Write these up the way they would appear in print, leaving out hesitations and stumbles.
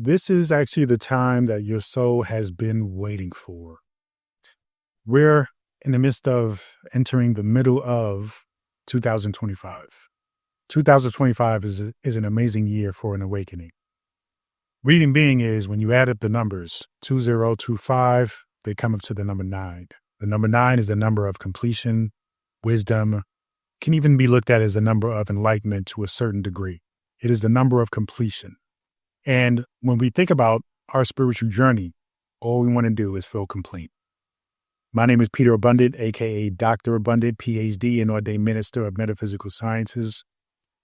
This is actually the time that your soul has been waiting for. We're in the midst of entering the middle of 2025. 2025 is an amazing year for an awakening. Reason being is when you add up the numbers 2025, they come up to the number 9. The number 9 is the number of completion, wisdom, can even be looked at as a number of enlightenment to a certain degree. It is the number of completion. And when we think about our spiritual journey, all we want to do is feel complete. My name is Peter Abundant, aka Dr. Abundant, PhD and ordained minister of metaphysical sciences,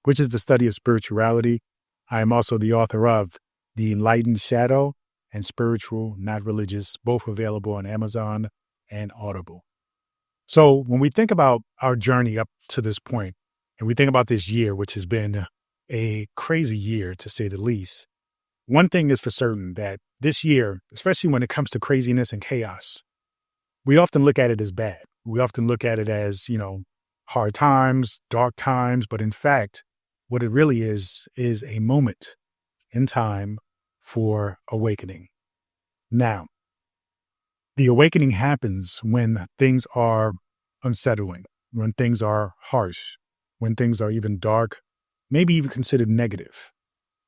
which is the study of spirituality. I am also the author of The Enlightened Shadow and Spiritual, Not Religious, both available on Amazon and Audible. So when we think about our journey up to this point, and we think about this year, which has been a crazy year to say the least, one thing is for certain that this year, especially when it comes to craziness and chaos, we often look at it as bad. We often look at it as, hard times, dark times. But in fact, what it really is a moment in time for awakening. Now, the awakening happens when things are unsettling, when things are harsh, when things are even dark, maybe even considered negative.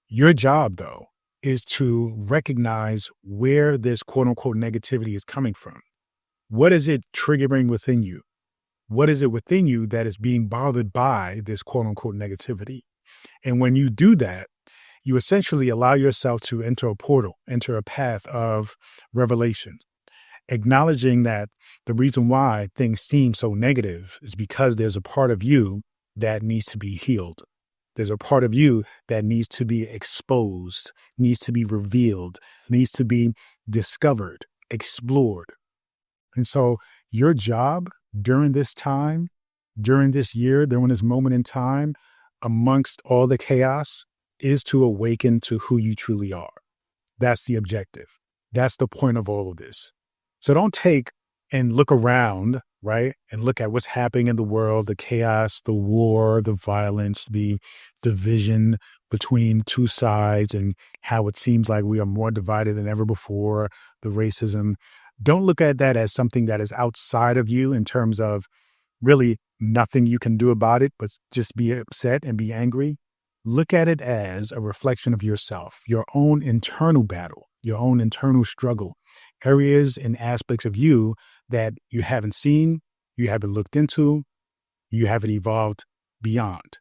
Your job, though, is to recognize where this quote unquote negativity is coming from. What is it triggering within you? What is it within you that is being bothered by this quote unquote negativity? And when you do that, you essentially allow yourself to enter a portal, enter a path of revelation, acknowledging that the reason why things seem so negative is because there's a part of you that needs to be healed. There's a part of you that needs to be exposed, needs to be revealed, needs to be discovered, explored. And so your job during this time, during this year, during this moment in time, amongst all the chaos, is to awaken to who you truly are. That's the objective. That's the point of all of this. So don't take and look around, right? And look at what's happening in the world, the chaos, the war, the violence, the division between two sides, and how it seems like we are more divided than ever before, the racism. Don't look at that as something that is outside of you in terms of really nothing you can do about it, but just be upset and be angry. Look at it as a reflection of yourself, your own internal battle, your own internal struggle, areas and aspects of you that you haven't seen, you haven't looked into, you haven't evolved beyond.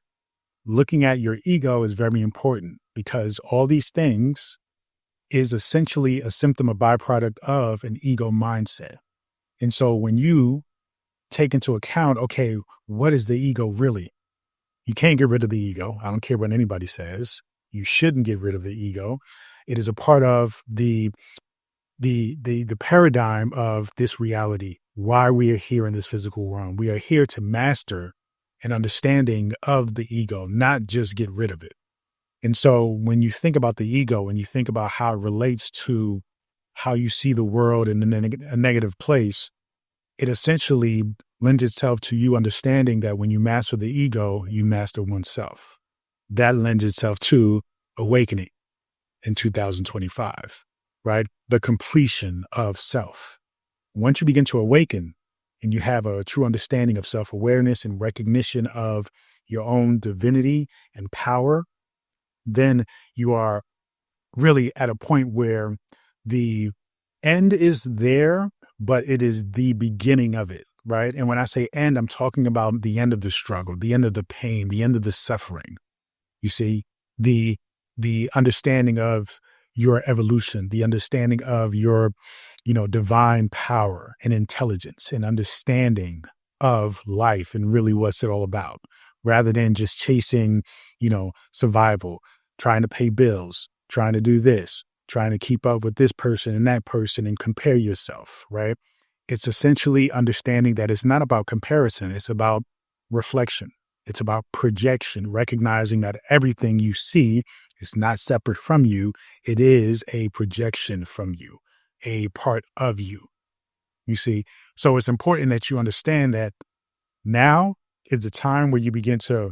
Looking at your ego is very important because all these things is essentially a symptom, a byproduct of an ego mindset. And so when you take into account, okay, what is the ego really? You can't get rid of the ego. I don't care what anybody says. You shouldn't get rid of the ego. It is a part of the paradigm of this reality, why we are here in this physical realm. We are here to master an understanding of the ego, not just get rid of it. And so when you think about the ego and you think about how it relates to how you see the world in a negative place, it essentially lends itself to you understanding that when you master the ego, you master oneself. That lends itself to awakening in 2025, right? The completion of self. Once you begin to awaken and you have a true understanding of self-awareness and recognition of your own divinity and power, then you are really at a point where the end is there, but it is the beginning of it, right? And when I say end, I'm talking about the end of the struggle, the end of the pain, the end of the suffering. You see, the understanding of your evolution, the understanding of your, divine power and intelligence and understanding of life and really what's it all about, rather than just chasing, survival, trying to pay bills, trying to do this, trying to keep up with this person and that person and compare yourself, right? It's essentially understanding that it's not about comparison. It's about reflection. It's about projection, recognizing that everything you see is not separate from you. It is a projection from you, a part of you. You see, so it's important that you understand that now is the time where you begin to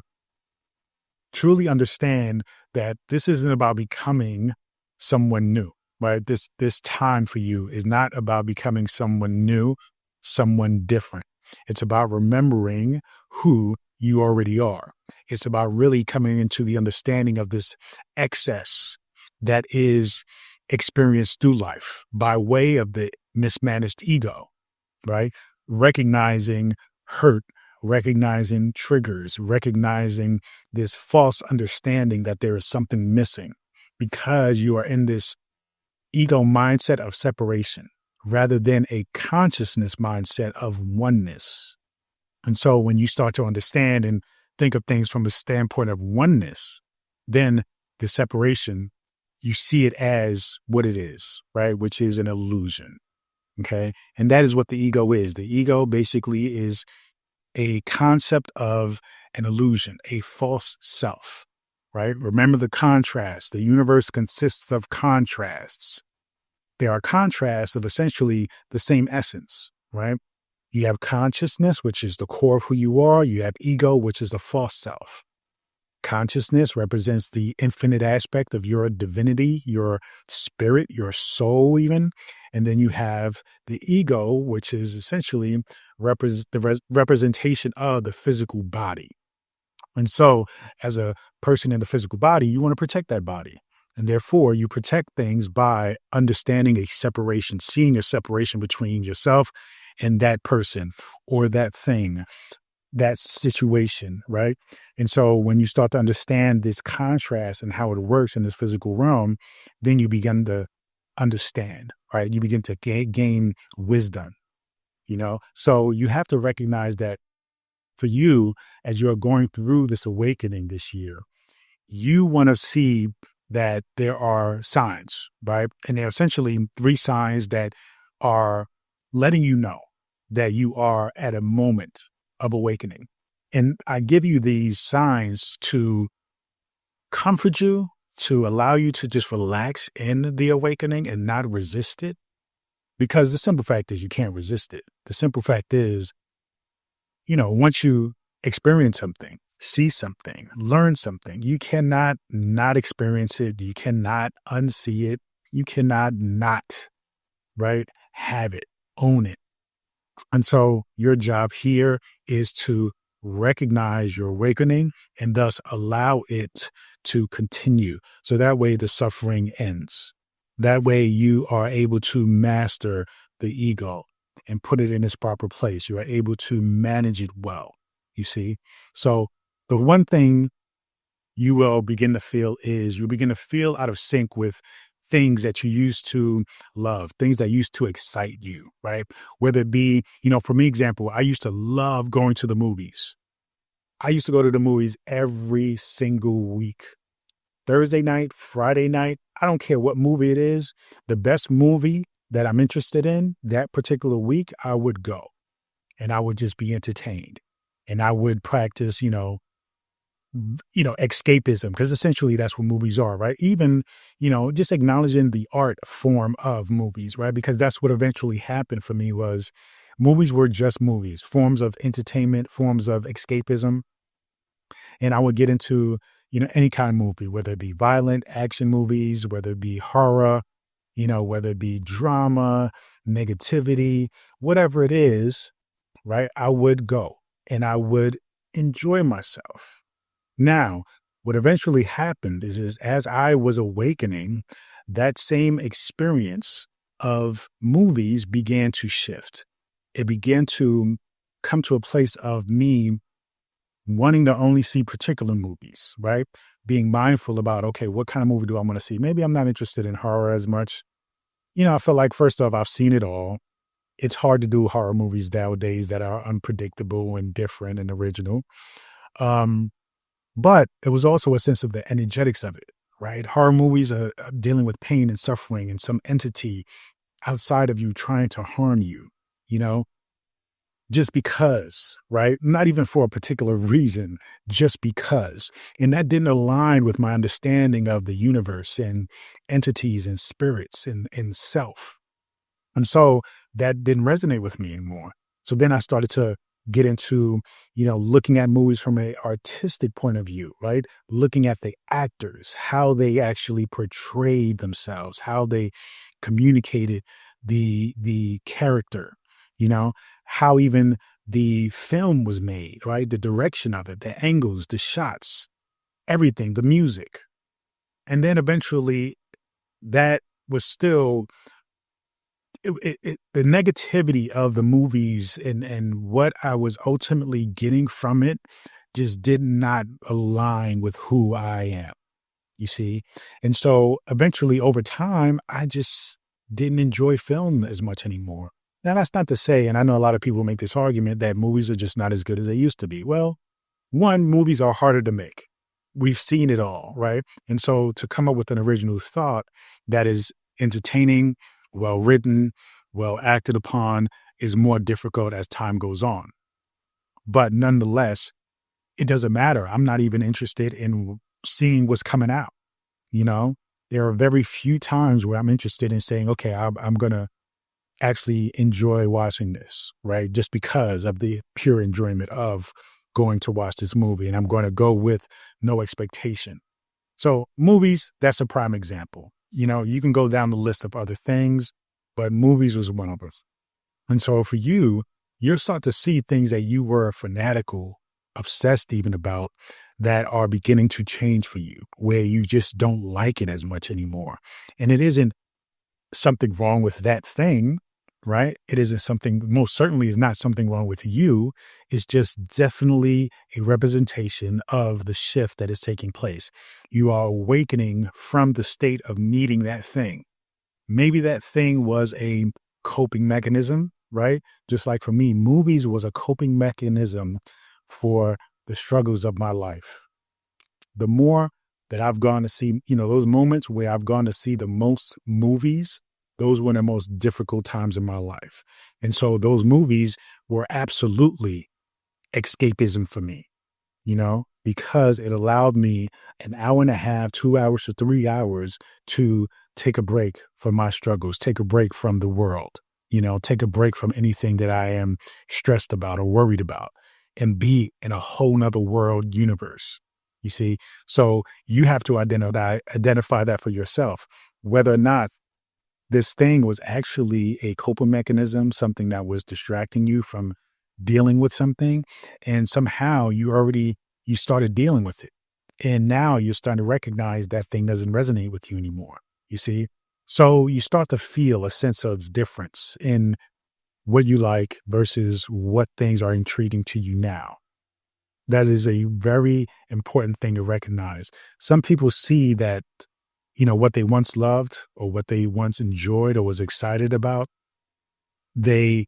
truly understand that this isn't about becoming someone new, right? This time for you is not about becoming someone new, someone different. It's about remembering who you already are. It's about really coming into the understanding of this excess that is experienced through life by way of the mismanaged ego, right? Recognizing hurt, recognizing triggers, recognizing this false understanding that there is something missing because you are in this ego mindset of separation rather than a consciousness mindset of oneness. And so when you start to understand and think of things from a standpoint of oneness, then the separation, you see it as what it is, right? Which is an illusion. Okay. And that is what the ego is. The ego basically is a concept of an illusion, a false self, right? Remember the contrast. The universe consists of contrasts. There are contrasts of essentially the same essence, right? You have consciousness, which is the core of who you are. You have ego, which is the false self. Consciousness represents the infinite aspect of your divinity, your spirit, your soul, even. And then you have the ego, which is essentially the representation of the physical body. And so, as a person in the physical body, you want to protect that body. And therefore, you protect things by understanding a separation, seeing a separation between yourself and that person or that thing, that situation, right? And so when you start to understand this contrast and how it works in this physical realm, then you begin to understand, right? You begin to gain wisdom, So you have to recognize that for you, as you're going through this awakening this year, you want to see that there are signs, right? And there are essentially 3 signs that are letting you know that you are at a moment of awakening. And I give you these signs to comfort you, to allow you to just relax in the awakening and not resist it. Because the simple fact is you can't resist it. The simple fact is, once you experience something, see something, learn something, you cannot not experience it. You cannot unsee it. You cannot not, right, have it, own it. And so your job here is to recognize your awakening and thus allow it to continue. So that way the suffering ends. That way you are able to master the ego and put it in its proper place. You are able to manage it well, you see? So the one thing you will begin to feel is you begin to feel out of sync with things that you used to love, things that used to excite you, right? Whether it be, for me, example, I used to love going to the movies. I used to go to the movies every single week. Thursday night, Friday night, I don't care what movie it is. The best movie that I'm interested in that particular week, I would go and I would just be entertained and I would practice, escapism, because essentially that's what movies are, right? Even, just acknowledging the art form of movies, right? Because that's what eventually happened for me was movies were just movies, forms of entertainment, forms of escapism. And I would get into, any kind of movie, whether it be violent action movies, whether it be horror, whether it be drama, negativity, whatever it is, right? I would go and I would enjoy myself. Now, what eventually happened is as I was awakening, that same experience of movies began to shift. It began to come to a place of me wanting to only see particular movies, right? Being mindful about, okay, what kind of movie do I want to see? Maybe I'm not interested in horror as much. I feel like, first off, I've seen it all. It's hard to do horror movies nowadays that are unpredictable and different and original. But it was also a sense of the energetics of it, right? Horror movies are dealing with pain and suffering and some entity outside of you trying to harm you, just because, right? Not even for a particular reason, just because. And that didn't align with my understanding of the universe and entities and spirits and self. And so that didn't resonate with me anymore. So then I started to get into, looking at movies from a artistic point of view, right? Looking at the actors, how they actually portrayed themselves, how they communicated the character, you know, how even the film was made, right? The direction of it, the angles, the shots, everything, the music. And then eventually that was still the negativity of the movies and what I was ultimately getting from it just did not align with who I am, you see? And so eventually over time, I just didn't enjoy film as much anymore. Now, that's not to say, and I know a lot of people make this argument that movies are just not as good as they used to be. Well, one, movies are harder to make. We've seen it all, right? And so to come up with an original thought that is entertaining, well written, well acted upon is more difficult as time goes on. But nonetheless, it doesn't matter. I'm not even interested in seeing what's coming out. You know, there are very few times where I'm interested in saying, okay, I'm going to actually enjoy watching this, right? Just because of the pure enjoyment of going to watch this movie. And I'm going to go with no expectation. So, movies, that's a prime example. You can go down the list of other things, but movies was one of us. And so, for you, you're starting to see things that you were fanatical, obsessed even about that are beginning to change for you, where you just don't like it as much anymore. And it isn't something wrong with that thing, right? It isn't something, most certainly is not something wrong with you. It's just definitely a representation of the shift that is taking place. You are awakening from the state of needing that thing. Maybe that thing was a coping mechanism, right? Just like for me, movies was a coping mechanism for the struggles of my life. The more that I've gone to see, those moments where I've gone to see the most movies, those were the most difficult times in my life. And so those movies were absolutely escapism for me, because it allowed me an hour and a half, 2 hours to 3 hours to take a break from my struggles, take a break from the world, take a break from anything that I am stressed about or worried about and be in a whole nother world universe. You see, so you have to identify that for yourself, whether or not this thing was actually a coping mechanism, something that was distracting you from dealing with something. And somehow you started dealing with it. And now you're starting to recognize that thing doesn't resonate with you anymore. You see? So you start to feel a sense of difference in what you like versus what things are intriguing to you now. That is a very important thing to recognize. Some people see that, what they once loved or what they once enjoyed or was excited about, they,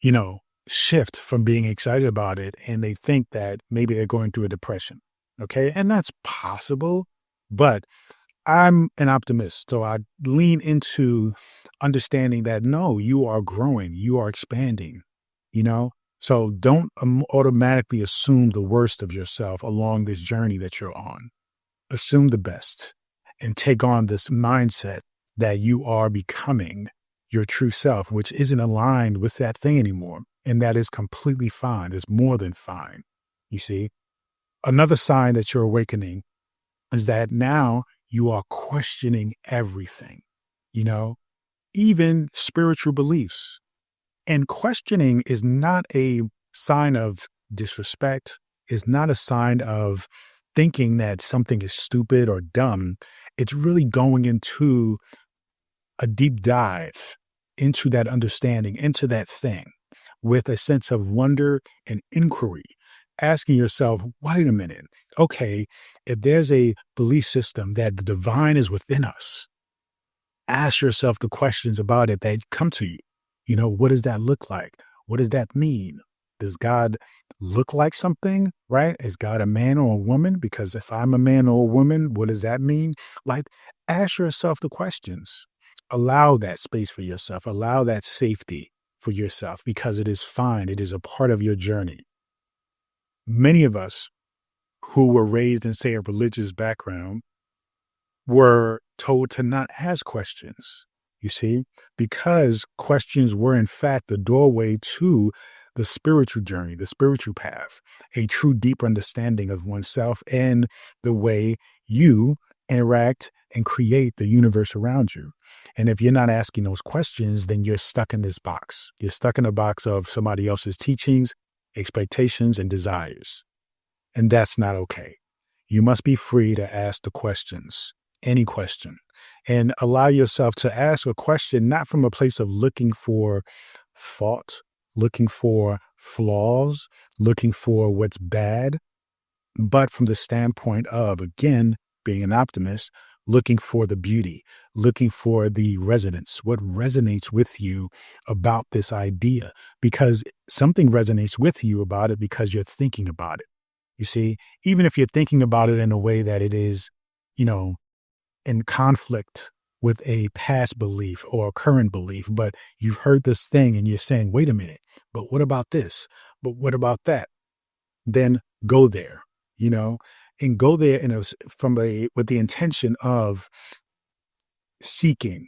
you know, shift from being excited about it and they think that maybe they're going through a depression. Okay. And that's possible, but I'm an optimist. So I lean into understanding that no, you are growing, you are expanding, you know? So don't automatically assume the worst of yourself along this journey that you're on. Assume the best and take on this mindset that you are becoming your true self, which isn't aligned with that thing anymore. And that is completely fine. It's more than fine. You see, another sign that you're awakening is that now you are questioning everything, even spiritual beliefs. And questioning is not a sign of disrespect, is not a sign of thinking that something is stupid or dumb. It's really going into a deep dive into that understanding, into that thing with a sense of wonder and inquiry, asking yourself, wait a minute, okay, if there's a belief system that the divine is within us, ask yourself the questions about it that come to you. What does that look like? What does that mean? Does God look like something, right? Is God a man or a woman? Because if I'm a man or a woman, what does that mean? Like, ask yourself the questions. Allow that space for yourself. Allow that safety for yourself because it is fine. It is a part of your journey. Many of us who were raised in, say, a religious background were told to not ask questions, you see, because questions were in fact the doorway to the spiritual journey, the spiritual path, a true deep understanding of oneself and the way you interact and create the universe around you. And if you're not asking those questions, then you're stuck in this box. You're stuck in a box of somebody else's teachings, expectations, and desires. And that's not okay. You must be free to ask the questions, any question, and allow yourself to ask a question, not from a place of looking for fault, looking for flaws, looking for what's bad, but from the standpoint of, again, being an optimist, looking for the beauty, looking for the resonance, what resonates with you about this idea, because something resonates with you about it because you're thinking about it. You see, even if you're thinking about it in a way that it is, you know, in conflict with a past belief or a current belief, but you've heard this thing and you're saying, wait a minute, but what about this? But what about that? Then go there, you know, and go there with the intention of seeking,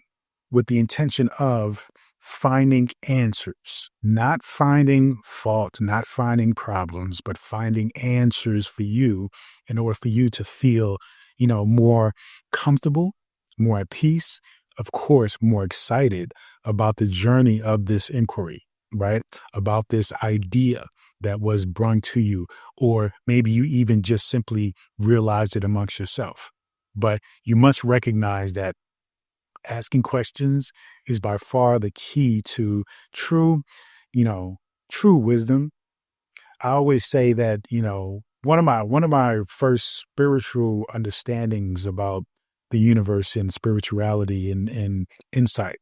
with the intention of finding answers, not finding fault, not finding problems, but finding answers for you in order for you to feel, more comfortable, more at peace, of course, more excited about the journey of this inquiry, right? About this idea that was brung to you, or maybe you even just simply realized it amongst yourself. But you must recognize that asking questions is by far the key to true, true wisdom. I always say that, one of my first spiritual understandings about the universe and spirituality and insight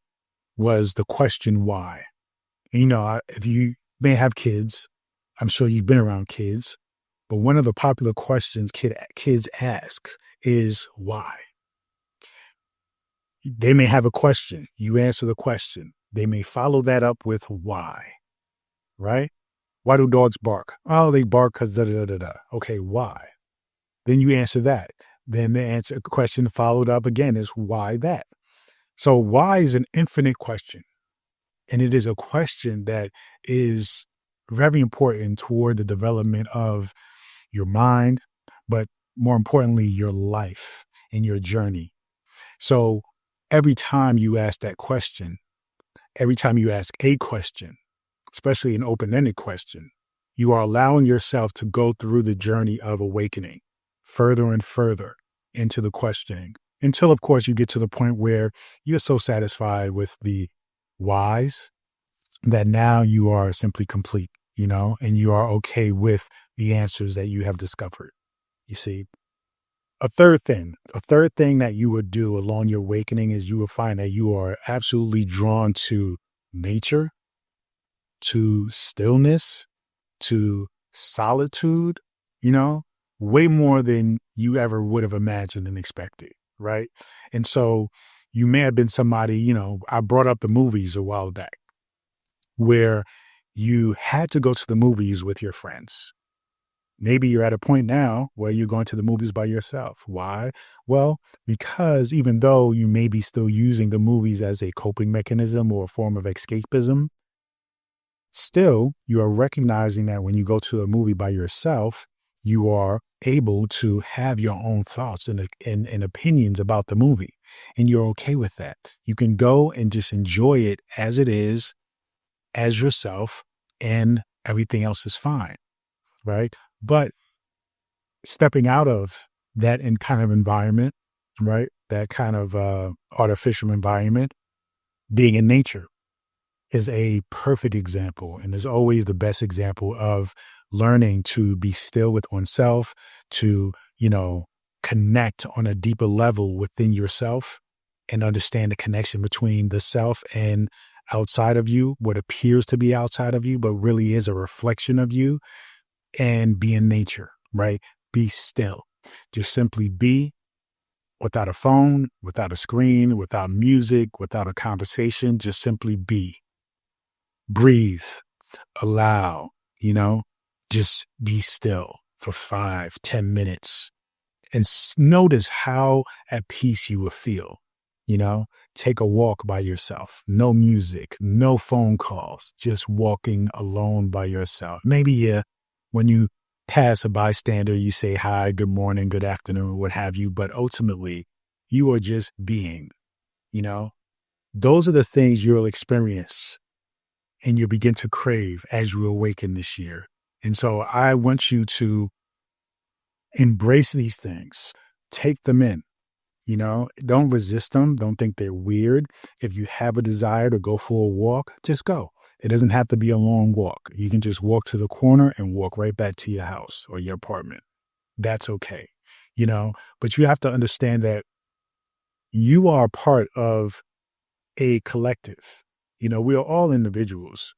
was the question why. And, if you may have kids, I'm sure you've been around kids, but one of the popular questions kids ask is why. They may have a question. You answer the question. They may follow that up with why, right? Why do dogs bark? Oh, they bark because da da da da. Okay, why? Then you answer that. Then the answer question followed up again is why that? So why is an infinite question. And it is a question that is very important toward the development of your mind, but more importantly, your life and your journey. So every time you ask that question, every time you ask a question, especially an open-ended question, you are allowing yourself to go through the journey of awakening further and further into the questioning until, of course, you get to the point where you're so satisfied with the whys that now you are simply complete, and you are okay with the answers that you have discovered. You see, a third thing that you would do along your awakening is you will find that you are absolutely drawn to nature, to stillness, to solitude, way more than you ever would have imagined and expected. Right. And so you may have been somebody, I brought up the movies a while back where you had to go to the movies with your friends. Maybe you're at a point now where you're going to the movies by yourself. Why? Well, because even though you may be still using the movies as a coping mechanism or a form of escapism, still you are recognizing that when you go to a movie by yourself, you are able to have your own thoughts and opinions about the movie. And you're okay with that. You can go and just enjoy it as it is, as yourself, and everything else is fine. Right. But stepping out of that kind of environment, right? That kind of artificial environment, being in nature is a perfect example and is always the best example of learning to be still with oneself, to, connect on a deeper level within yourself and understand the connection between the self and outside of you, what appears to be outside of you, but really is a reflection of you, and be in nature, right? Be still. Just simply be, without a phone, without a screen, without music, without a conversation. Just simply be. Breathe. Allow, just be still for 5, 10 minutes and notice how at peace you will feel. You know, take a walk by yourself, no music, no phone calls, just walking alone by yourself. Maybe, yeah, when you pass a bystander, you say hi, good morning, good afternoon, what have you. But ultimately, you are just being, you know, those are the things you'll experience and you begin to crave as you awaken this year. And so I want you to embrace these things, take them in. Don't resist them. Don't think they're weird. If you have a desire to go for a walk, just go. It doesn't have to be a long walk. You can just walk to the corner and walk right back to your house or your apartment. That's okay. But you have to understand that you are part of a collective. We are all individuals.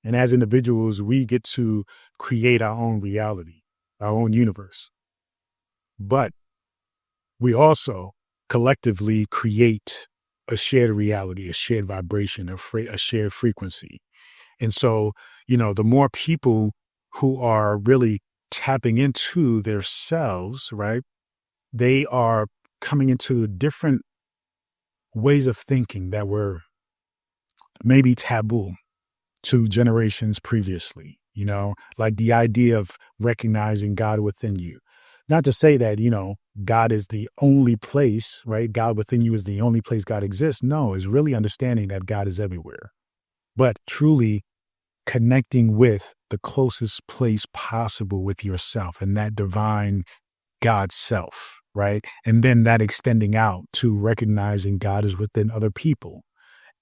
And as individuals, we get to create our own reality, our own universe. But we also collectively create a shared reality, a shared vibration, a shared frequency. And so, the more people who are really tapping into their selves, right, they are coming into different ways of thinking that were maybe taboo to generations previously, like the idea of recognizing God within you. Not to say that, God is the only place, right? God within you is the only place God exists. No, it's really understanding that God is everywhere, but truly connecting with the closest place possible with yourself and that divine God self, right? And then that extending out to recognizing God is within other people.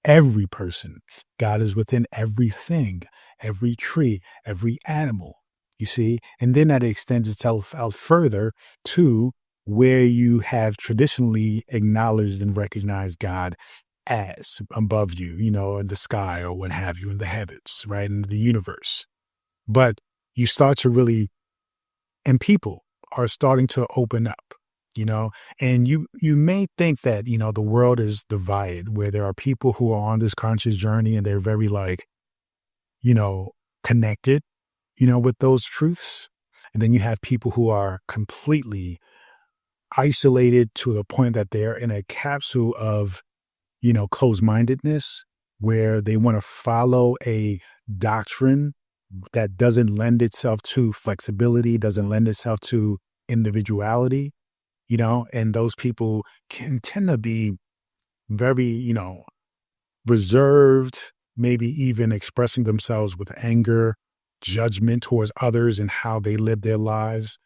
Every person. God is within everything, every tree, every animal, you see? And then that extends itself out further to where you have traditionally acknowledged and recognized God as above you, in the sky or what have you, in the heavens, right? In the universe. But you start to really, and people are starting to open up, you know, and you may think that, the world is divided, where there are people who are on this conscious journey and they're very like, you know, connected, with those truths. And then you have people who are completely isolated to the point that they're in a capsule of, closed-mindedness, where they want to follow a doctrine that doesn't lend itself to flexibility, doesn't lend itself to individuality, and those people can tend to be very, reserved, maybe even expressing themselves with anger, judgment towards others and how they live their lives.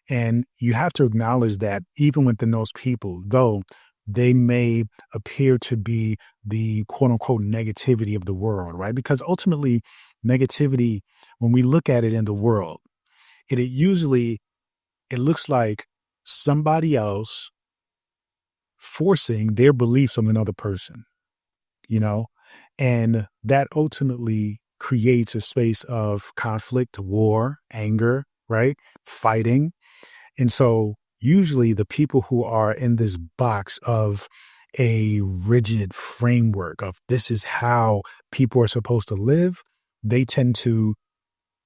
And you have to acknowledge that even within those people, though they may appear to be the quote unquote negativity of the world, right? Because ultimately, negativity, when we look at it in the world, it looks like somebody else forcing their beliefs on another person, you know, and that ultimately creates a space of conflict, war, anger, right? Fighting. And so usually the people who are in this box of a rigid framework of this is how people are supposed to live, they tend to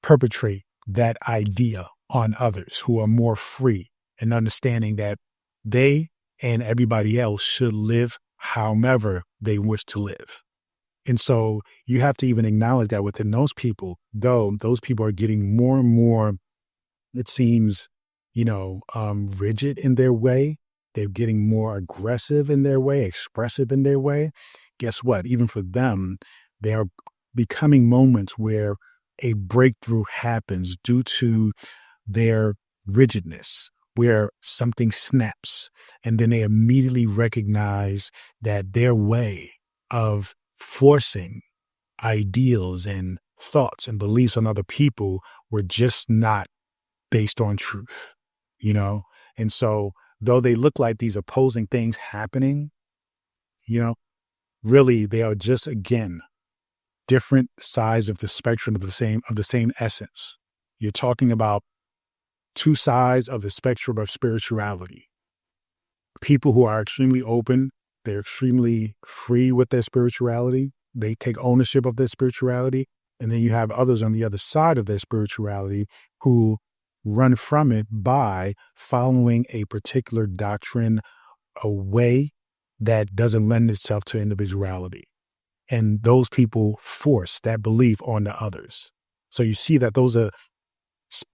perpetrate that idea on others who are more free and understanding that they and everybody else should live however they wish to live. And so you have to even acknowledge that within those people, though those people are getting more and more, it seems, rigid in their way. They're getting more aggressive in their way, expressive in their way. Guess what? Even for them, they are becoming moments where a breakthrough happens due to their rigidness, where something snaps, and then they immediately recognize that their way of forcing ideals and thoughts and beliefs on other people were just not based on truth, you know? And so, though they look like these opposing things happening, you know, really they are just, again, different sides of the spectrum of the same essence. You're talking about two sides of the spectrum of spirituality. People who are extremely open, they're extremely free with their spirituality. They take ownership of their spirituality. And then you have others on the other side of their spirituality who run from it by following a particular doctrine, a way, that doesn't lend itself to individuality. And those people force that belief on the others. So you see that those are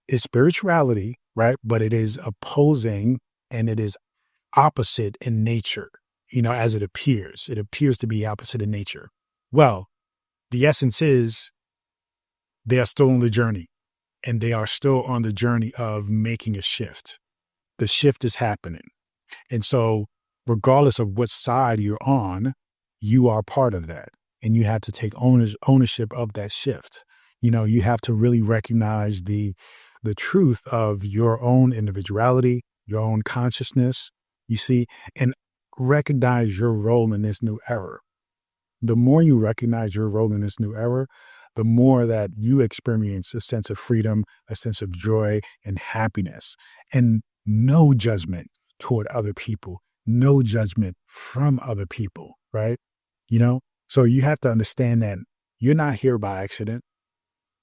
is spirituality, right? But it is opposing and it is opposite in nature, as it appears. It appears to be opposite in nature. Well, the essence is they are still on the journey, and they are still on the journey of making a shift. The shift is happening. And so, regardless of what side you're on, you are part of that. And you have to take ownership of that shift. You have to really recognize the truth of your own individuality, your own consciousness, you see, and recognize your role in this new era. The more you recognize your role in this new era, the more that you experience a sense of freedom, a sense of joy and happiness, and no judgment toward other people, no judgment from other people, right? So you have to understand that you're not here by accident.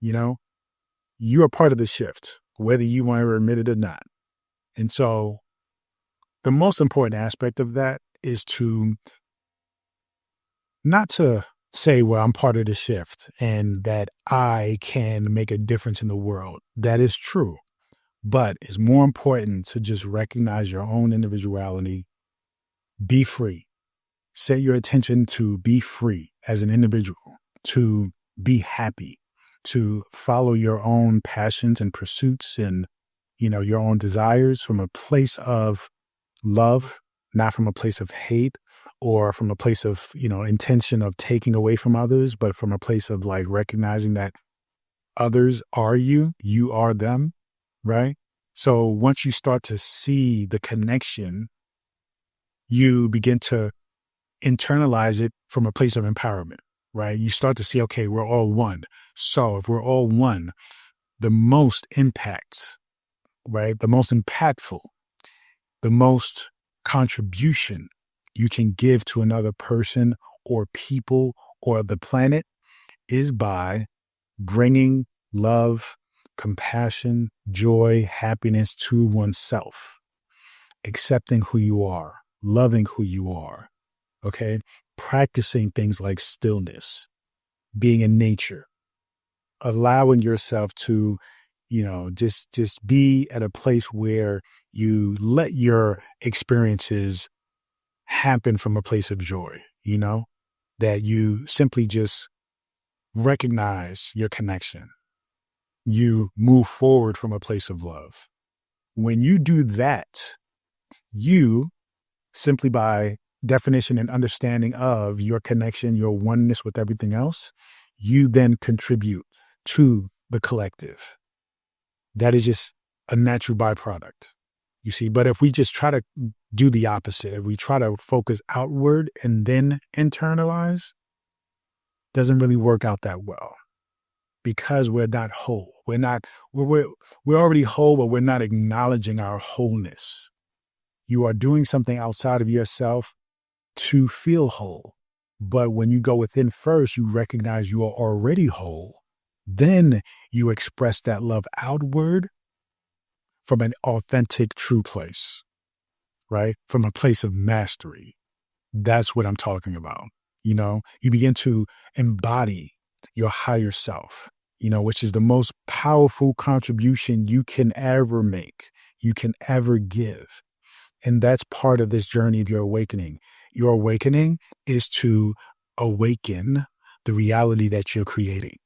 You are part of the shift, whether you want to admit it or not. And so the most important aspect of that is to not to say, well, I'm part of the shift and that I can make a difference in the world. That is true. But it's more important to just recognize your own individuality, be free, set your attention to be free as an individual, to be happy, to follow your own passions and pursuits and, your own desires from a place of love, not from a place of hate or from a place of, intention of taking away from others, but from a place of like recognizing that others are you, you are them, right? So once you start to see the connection, you begin to internalize it from a place of empowerment, right? You start to see, okay, we're all one. So if we're all one, the most impact, right? The most impactful, the most contribution you can give to another person or people or the planet is by bringing love, compassion, joy, happiness to oneself, accepting who you are, loving who you are, okay? Practicing things like stillness, being in nature, allowing yourself to, just be at a place where you let your experiences happen from a place of joy, that you simply just recognize your connection. You move forward from a place of love. When you do that, you simply by definition and understanding of your connection, your oneness with everything else, you then contribute to the collective. That is just a natural byproduct, you see. But if we just try to do the opposite, if we try to focus outward and then internalize, doesn't really work out that well because we're not whole. We're already whole, but we're not acknowledging our wholeness. You are doing something outside of yourself to feel whole. But when you go within first, you recognize you are already whole. Then you express that love outward from an authentic, true place, right? From a place of mastery. That's what I'm talking about. You begin to embody your higher self, which is the most powerful contribution you can ever make, you can ever give. And that's part of this journey of your awakening. Your awakening is to awaken the reality that you're creating,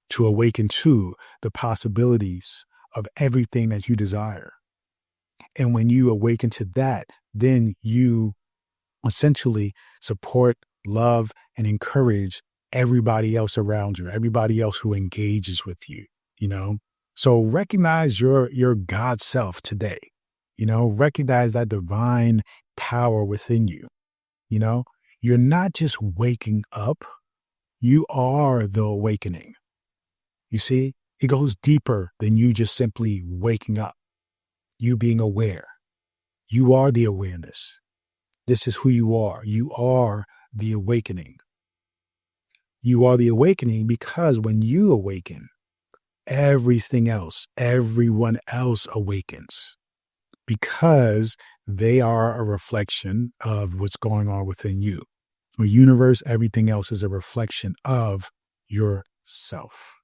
to awaken to the possibilities of everything that you desire. And when you awaken to that, then you essentially support, love, and encourage everybody else around you, everybody else who engages with you, So recognize your God self today, recognize that divine power within you, You're not just waking up, you are the awakening. You see, it goes deeper than you just simply waking up, you being aware. You are the awareness. This is who you are. You are the awakening. You are the awakening because when you awaken, everything else, everyone else awakens. because they are a reflection of what's going on within you. The universe, everything else is a reflection of yourself.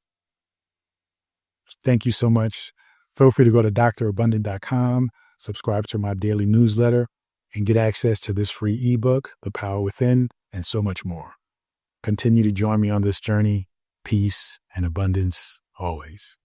Thank you so much. Feel free to go to drabundant.com, subscribe to my daily newsletter, and get access to this free ebook, The Power Within, and so much more. Continue to join me on this journey. Peace and abundance always.